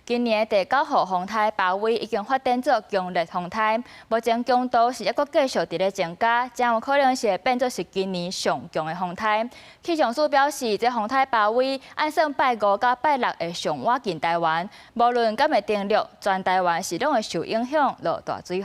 今年的第9號風颱鮑威已經發展做強烈風颱，目前強度是抑閣繼續佇咧增加，將有可能是會變作是今年上強的風颱。氣象署表示，這風颱鮑威按算拜5到拜6會上晚近台灣，無論敢會登陸，全台灣是攏會受影響落大水雨。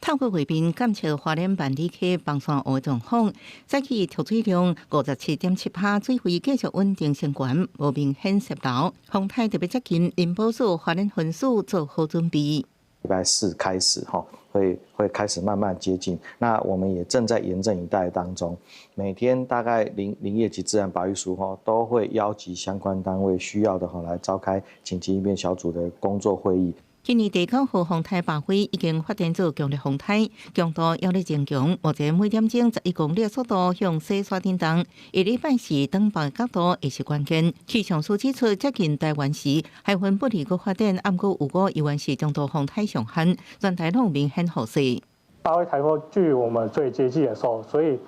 透過畫面監測花蓮萬里溪崩山湖狀況，早起蓄水量57.7%，水位繼續穩定升懸，無明顯洩漏。風颱特別接近林波署、花蓮分署做好準備。禮拜4開始會開始慢慢接近，那我們也正在嚴陣以待當中。每天大概林業及自然保育署都會邀集相關單位需要的來召開緊急應變小組的工作會議。今年第9號風颱鮑威已經發展做強烈風颱，強度也在增強。目前每點鐘11公里的速度向西刷震動，下禮拜4登北角度也是關鍵。氣象署指出，接近台灣時，海雲不利閣發展，暗過有個宜蘭市中度風颱上限，全台都明顯好勢。鮑威颱風距我們最接近的時候，所以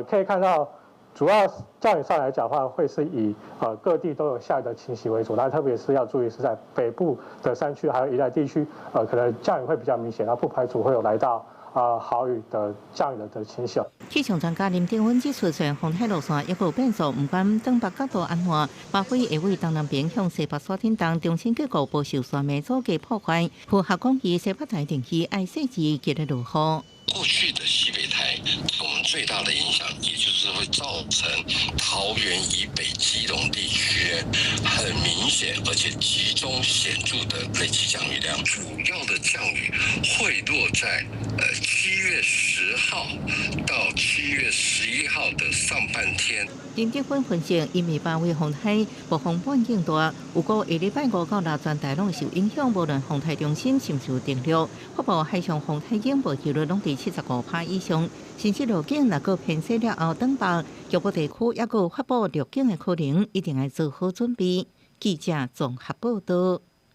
可以看到。主要降雨上來講的話，會是以各地都有下雨的情形為主，那特別是要注意是在北部的山區還有宜蘭地區，可能降雨會比較明顯，然後不排除會有來到豪雨的降雨的情形。氣象專家林定芬指出，雖然風颱路線抑有變數，不管東北角度安怎，鮑威會為東南邊向西北刷天動，中心結構不受山脈阻隔破壞。符合講義西北台地區愛細緻給的如何？過去的西北台，我們最大的影響，也就是會造成桃園以北、基隆地區很明顯而且集中顯著的累積降雨量。主要的降雨會落在7月10號到7月11號的上半天。林德芬分析，因為鮑威風颱暴風半徑大，有個下禮拜5到6全台攏受影響，無論風颱中心是毋是有登陸，發布海上風颱警報機率攏佇75%以上，甚至路徑若閣偏西了後登北，局部地區也閣有發布陸警的可能，一定要做好準備。記者綜合報道。